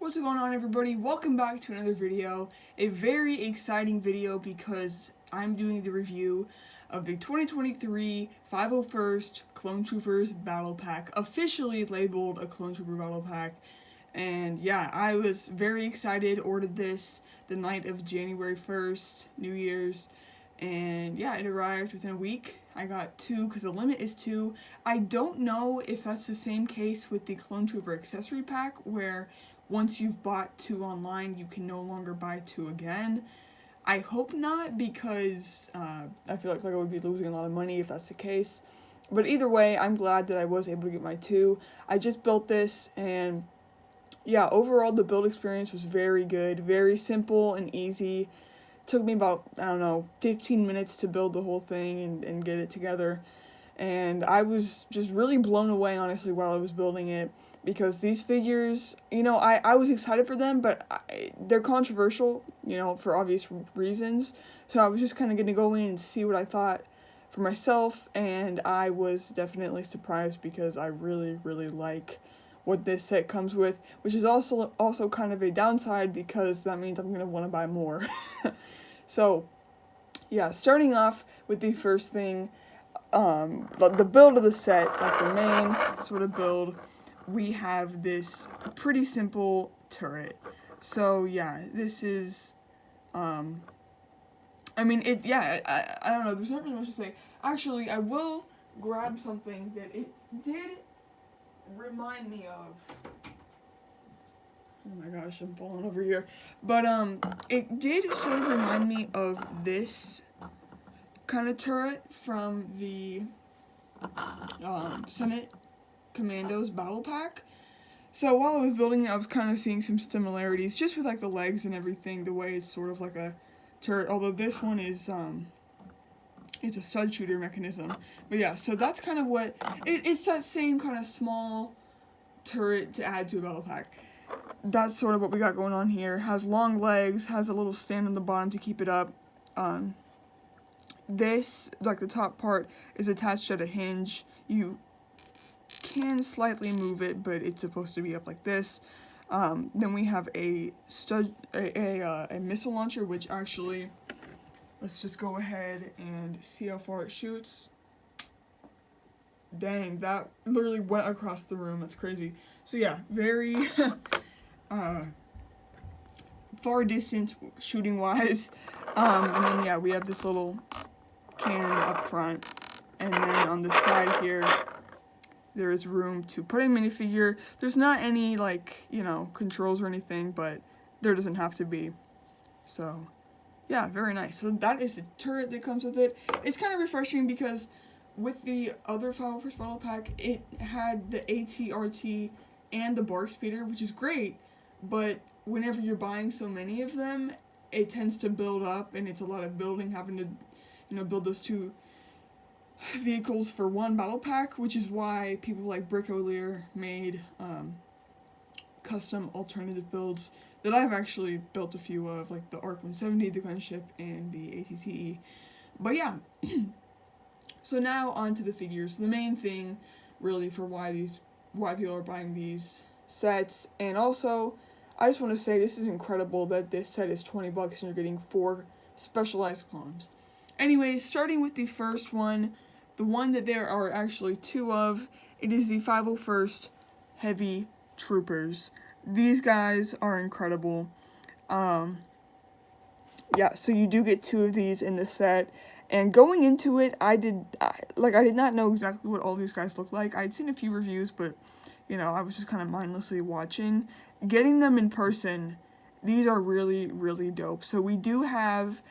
What's going on, everybody? Welcome back to another video. A very exciting video because I'm doing the review of the 2023 501st Clone Troopers Battle Pack, officially labeled a Clone Trooper Battle Pack. And yeah, I was very excited, ordered this the night of January 1st, New Year's. And yeah, it arrived within a week. I got two because the limit is two. I don't know if that's the same case with the Clone Trooper accessory pack, where once you've bought two online, you can no longer buy two again. I hope not, because I feel like I would be losing a lot of money if that's the case. But either way, I'm glad that I was able to get my two. I just built this, and yeah, overall the build experience was very good, very simple and easy. Took me about, 15 minutes to build the whole thing and get it together. And I was just really blown away, honestly, while I was building it. Because these figures, I was excited for them, but they're controversial, for obvious reasons. So I was just kind of going to go in and see what I thought for myself. And I was definitely surprised because I really, really like what this set comes with. Which is also kind of a downside because that means I'm going to want to buy more. So, yeah, starting off with the first thing, the build of the set, like the main sort of build, we have this pretty simple turret. So yeah, this is, I don't know, there's not really much to say. Actually, I will grab something that it did remind me of. Oh my gosh, I'm falling over here. But, it did sort of remind me of this kind of turret from the, Senate Commandos Battle Pack. So while I was building it, I was kind of seeing some similarities, just with, like, the legs and everything, the way it's sort of like a turret, although this one is, it's a stud shooter mechanism. But yeah, so that's kind of what, it's that same kind of small turret to add to a battle pack. That's sort of what we got going on here. Has long legs, has a little stand on the bottom to keep it up. This, like the top part, is attached at a hinge. You can slightly move it, but it's supposed to be up like this. Then we have a missile launcher, which actually, let's just go ahead and see how far it shoots. Dang, that literally went across the room. That's crazy. So yeah, very far distance shooting wise. And then yeah, we have this little cannon up front, and then on the side here there is room to put a minifigure. There's not any, like, controls or anything, but there doesn't have to be. So yeah, very nice. So that is the turret that comes with it. It's kind of refreshing because with the other 501st Battle Pack, it had the AT-RT and the Bark Speeder, which is great, but whenever you're buying so many of them, it tends to build up, and it's a lot of building, having to, build those two vehicles for one battle pack, which is why people like Brickolier made custom alternative builds that I've actually built a few of, like the ARC 170, the gunship, and the ATTE. But yeah, so now on to the figures. The main thing, really, for why people are buying these sets, and also, I just want to say this is incredible that this set is $20 and you're getting 4 specialized clones. Anyways, starting with the first one, the one that there are actually 2 of, it is the 501st Heavy Troopers. These guys are incredible. Yeah, so you do get 2 of these in the set. And going into it, I did not know exactly what all these guys look like. I'd seen a few reviews, but, I was just kind of mindlessly watching. Getting them in person, these are really, really dope. So we do have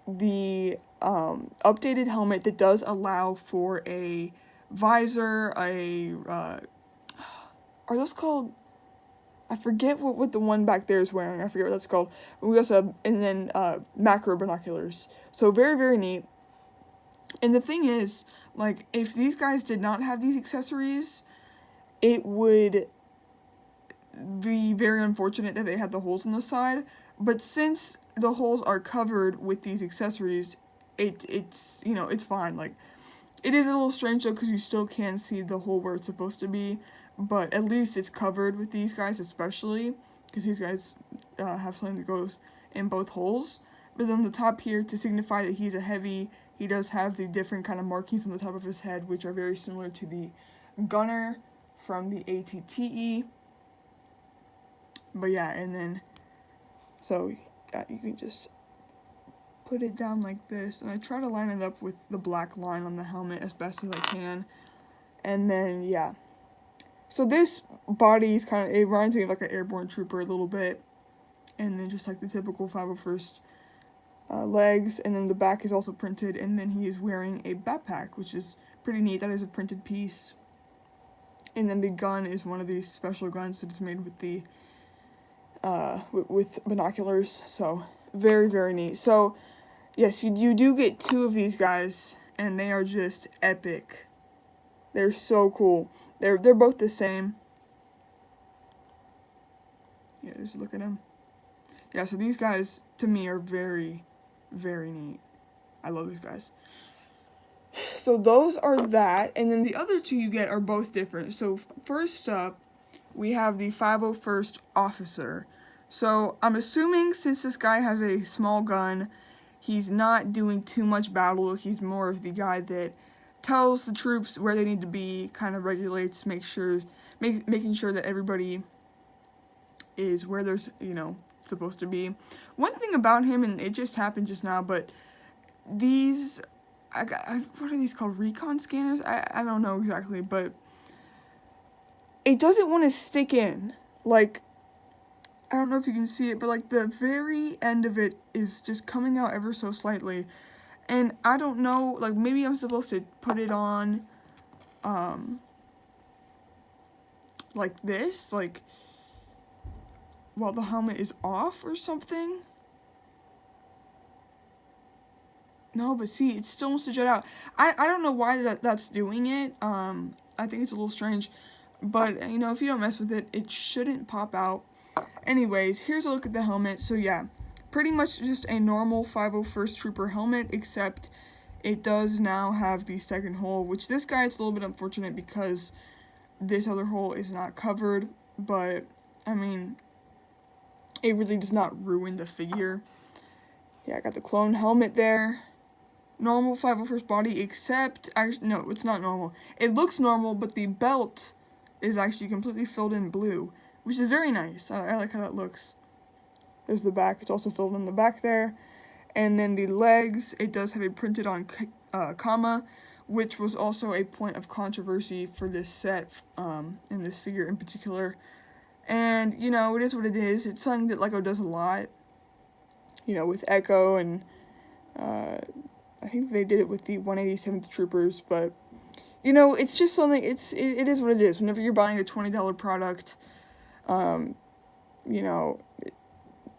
the updated helmet that does allow for a visor, are those called, I forget what the one back there is wearing, I forget what that's called. We also have, and then macro binoculars. So very, very neat. And the thing is, like, if these guys did not have these accessories, it would be very unfortunate that they had the holes on the side. But since the holes are covered with these accessories, it's fine. Like, it is a little strange though, because you still can see the hole where it's supposed to be, but at least it's covered with these guys especially, because these guys have something that goes in both holes. But then the top here, to signify that he's a heavy, he does have the different kind of markings on the top of his head, which are very similar to the gunner from the ATTE. But yeah, and then, so you can just put it down like this, and I try to line it up with the black line on the helmet as best as I can. And then, yeah. So this body is kind of, it reminds me of like an airborne trooper a little bit. And then just like the typical 501st legs, and then the back is also printed, and then he is wearing a backpack, which is pretty neat. That is a printed piece. And then the gun is one of these special guns that is made with the with binoculars, so very, very neat. So yes, you do get 2 of these guys, and they are just epic. They're so cool. They're both the same. Yeah, just look at them. Yeah, so these guys to me are very, very neat. I love these guys. So those are that, and then the other 2 you get are both different. So first up, we have the 501st Officer. So I'm assuming since this guy has a small gun, he's not doing too much battle. He's more of the guy that tells the troops where they need to be, kind of regulates, making sure that everybody is where they're, supposed to be. One thing about him, and it just happened just now, but these, what are these called? Recon scanners? I don't know exactly, but it doesn't want to stick in. Like, I don't know if you can see it, but like the very end of it is just coming out ever so slightly. And I don't know, like maybe I'm supposed to put it on, like this, like while the helmet is off or something. No, but see, it still wants to jet out. I don't know why that's doing it. I think it's a little strange. But, if you don't mess with it, it shouldn't pop out. Anyways, here's a look at the helmet. So, yeah, pretty much just a normal 501st Trooper helmet, except it does now have the second hole, which this guy, it's a little bit unfortunate because this other hole is not covered. But, I mean, it really does not ruin the figure. Yeah, I got the clone helmet there. Normal 501st body, except, actually, no, it's not normal. It looks normal, but the belt is actually completely filled in blue, which is very nice. I like how that looks. There's the back. It's also filled in the back there. And then the legs, it does have a printed on comma, which was also a point of controversy for this set, and this figure in particular. And, it is what it is. It's something that LEGO does a lot, with Echo, and I think they did it with the 187th Troopers, but, it's just something, it is what it is. Whenever you're buying a $20 product, I'm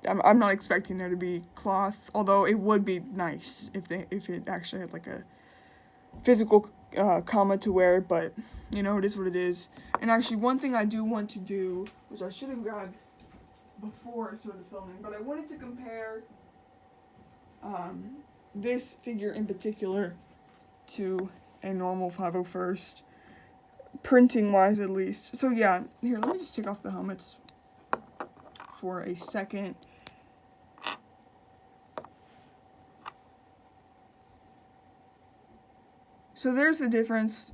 not expecting there to be cloth, although it would be nice if it actually had, like, a physical comma to wear, but, it is what it is. And actually, one thing I do want to do, which I should have grabbed before I started filming, but I wanted to compare this figure in particular to a normal 501st, printing wise at least. So yeah, here, let me just take off the helmets for a second. So there's the difference.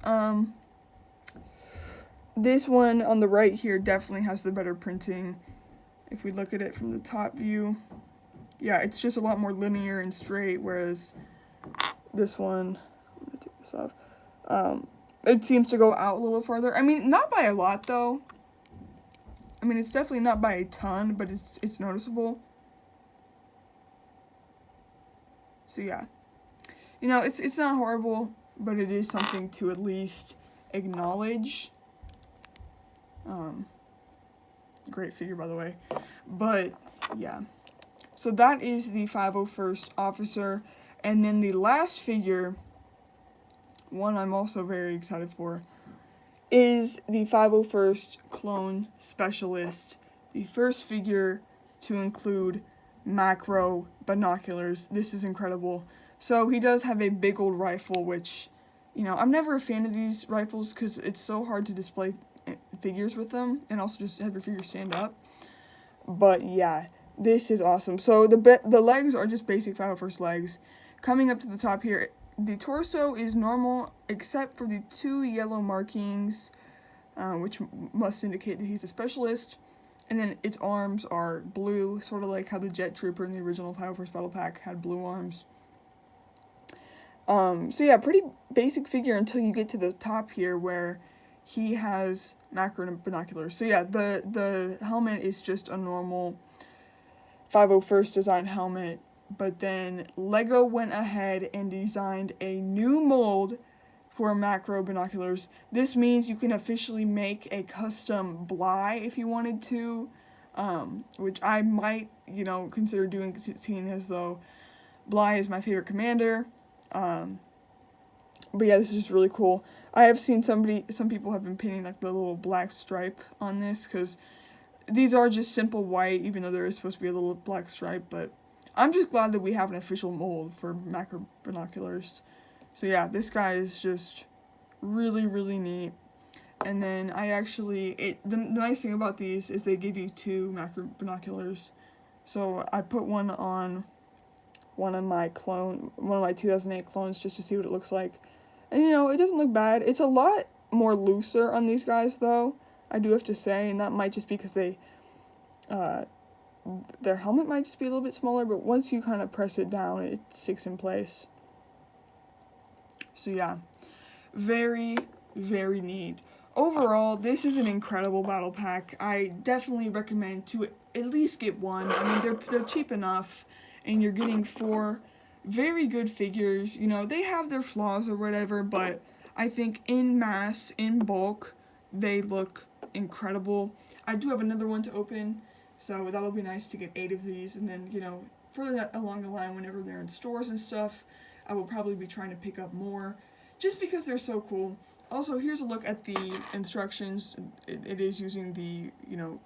This one on the right here definitely has the better printing. If we look at it from the top view, yeah, it's just a lot more linear and straight, whereas this one, let me take this off, it seems to go out a little farther. I mean, not by a lot, though. I mean, it's definitely not by a ton, but it's noticeable. So, yeah. It's not horrible, but it is something to at least acknowledge. Great figure, by the way. But, yeah. So that is the 501st Officer. And then the last figure, one I'm also very excited for, is the 501st Clone Specialist. The first figure to include macro binoculars. This is incredible. So he does have a big old rifle, which, I'm never a fan of these rifles because it's so hard to display figures with them, and also just have your figure stand up. But yeah, this is awesome. So the legs are just basic 501st legs. Coming up to the top here, the torso is normal except for the 2 yellow markings, which must indicate that he's a specialist. And then its arms are blue, sort of like how the Jet Trooper in the original 501st Battle Pack had blue arms. So yeah, pretty basic figure until you get to the top here where he has macro binoculars. So yeah, the helmet is just a normal 501st design helmet, but then Lego went ahead and designed a new mold for macro binoculars. This means you can officially make a custom Bly if you wanted to, which I might, consider doing, seeing as though Bly is my favorite commander. But yeah, this is really cool. I have seen some people have been painting like the little black stripe on this, because these are just simple white, even though there is supposed to be a little black stripe, but I'm just glad that we have an official mold for macro binoculars. So yeah, this guy is just really, really neat. And then the nice thing about these is they give you 2 macro binoculars. So I put one on one of my 2008 clones just to see what it looks like. And it doesn't look bad. It's a lot more looser on these guys though, I do have to say, and that might just be because their helmet might just be a little bit smaller, but once you kind of press it down, it sticks in place. So yeah, very, very neat. Overall, this is an incredible battle pack. I definitely recommend to at least get one. I mean, they're cheap enough, and you're getting 4 very good figures. They have their flaws or whatever, but I think in mass, in bulk, they look incredible. I do have another one to open, so that'll be nice to get 8 of these, and then, further along the line, whenever they're in stores and stuff, I will probably be trying to pick up more, just because they're so cool. Also, here's a look at the instructions. It is using the,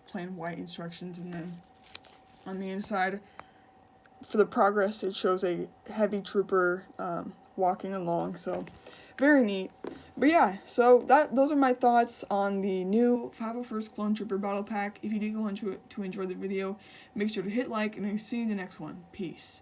plain white instructions, and then on the inside, for the progress, it shows a heavy trooper walking along, so very neat. But yeah, so those are my thoughts on the new 501st Clone Trooper Battle Pack. If you did go on to enjoy the video, make sure to hit like, and I'll see you in the next one. Peace.